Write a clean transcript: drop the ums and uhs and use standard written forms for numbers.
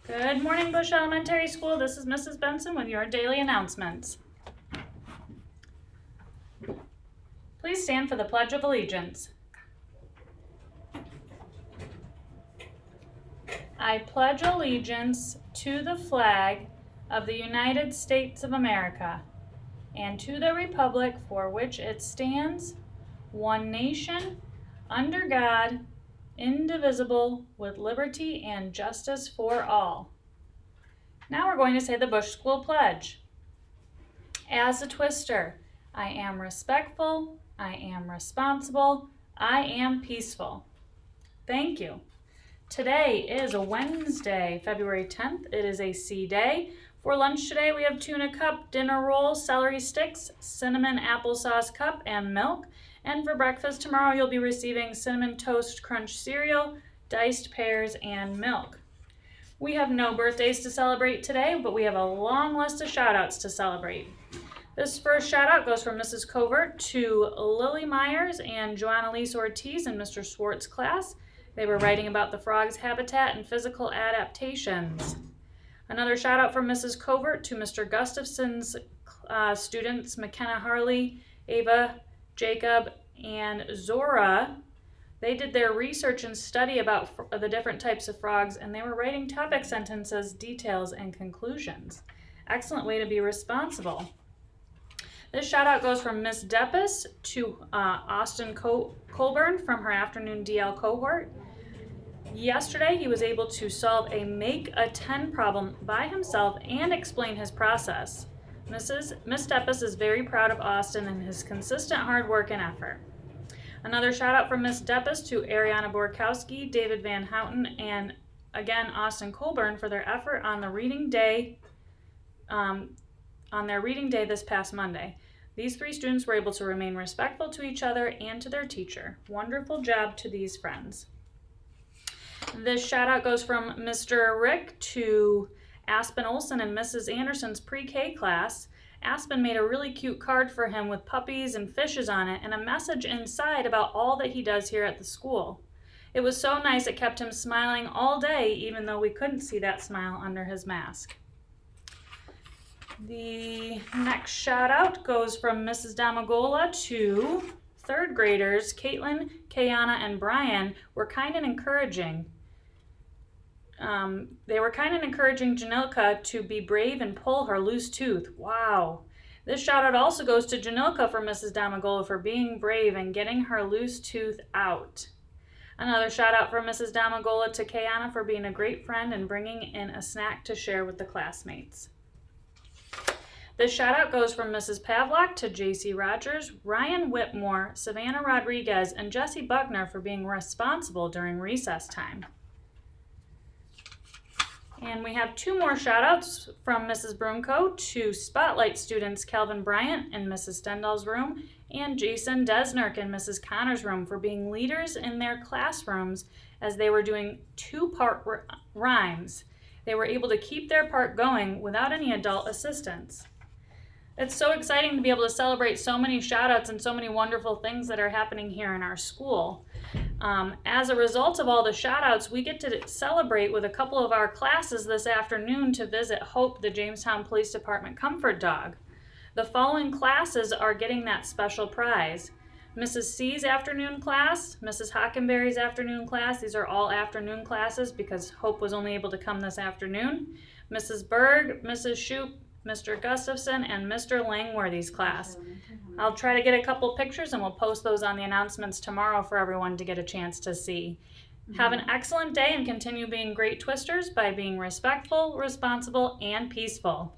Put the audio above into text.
Good morning, Bush Elementary School. This is Mrs. Benson with your daily announcements. Please stand for the Pledge of Allegiance. I pledge allegiance to the flag of the United States of America and to the republic for which it stands, one nation, under God, indivisible, with liberty and justice for all. Now we're going to say the Bush School Pledge. As a twister, I am respectful, I am responsible, I am peaceful. Thank you. Today is a Wednesday, February 10th. It is a C day. For lunch today, we have tuna cup, dinner roll, celery sticks, cinnamon applesauce cup, and milk. And for breakfast tomorrow, you'll be receiving cinnamon toast crunch cereal, diced pears, and milk. We have no birthdays to celebrate today, but we have a long list of shout-outs to celebrate. This first shout-out goes from Mrs. Covert to Lily Myers and Joanna Lise Ortiz in Mr. Swartz' class. They were writing about the frog's habitat and physical adaptations. Another shout out from Mrs. Covert to Mr. Gustafson's students, McKenna Harley, Ava, Jacob, and Zora. They did their research and study about the different types of frogs, and they were writing topic sentences, details, and conclusions. Excellent way to be responsible. This shout out goes from Miss Deppis to Austin Colburn from her afternoon DL cohort. Yesterday, he was able to solve a Make a 10 problem by himself and explain his process. Miss Deppis is very proud of Austin and his consistent hard work and effort. Another shout out from Miss Deppis to Ariana Borkowski, David Van Houten, and again Austin Colburn for their effort on the reading day, on their reading day this past Monday. These three students were able to remain respectful to each other and to their teacher. Wonderful job to these friends. This shout out goes from Mr. Rick to Aspen Olson and Mrs. Anderson's pre-K class. Aspen made a really cute card for him with puppies and fishes on it and a message inside about all that he does here at the school. It was so nice it kept him smiling all day even though we couldn't see that smile under his mask. The next shout out goes from Mrs. Damagola to third graders. Caitlin, Kayana, and Brian were kind and encouraging. They were kind and encouraging Janilka to be brave and pull her loose tooth. Wow. This shout out also goes to Janilka for Mrs. Damagola for being brave and getting her loose tooth out. Another shout out from Mrs. Damagola to Kayana for being a great friend and bringing in a snack to share with the classmates. This shout out goes from Mrs. Pavlak to J.C. Rogers, Ryan Whitmore, Savannah Rodriguez, and Jesse Buckner for being responsible during recess time. And we have two more shout outs from Mrs. Brunko to Spotlight students Calvin Bryant in Mrs. Stendhal's room and Jason Desnark in Mrs. Connor's room for being leaders in their classrooms as they were doing two-part rhymes. They were able to keep their part going without any adult assistance. It's so exciting to be able to celebrate so many shout outs and so many wonderful things that are happening here in our school. As a result of all the shout outs, we get to celebrate with a couple of our classes this afternoon to visit Hope, the Jamestown Police Department comfort dog. The following classes are getting that special prize. Mrs. C's afternoon class, Mrs. Hockenberry's afternoon class. These are all afternoon classes because Hope was only able to come this afternoon. Mrs. Berg, Mrs. Shoup, Mr. Gustafson, and Mr. Langworthy's class. I'll try to get a couple pictures and we'll post those on the announcements tomorrow for everyone to get a chance to see. Have an excellent day and continue being great twisters by being respectful, responsible, and peaceful.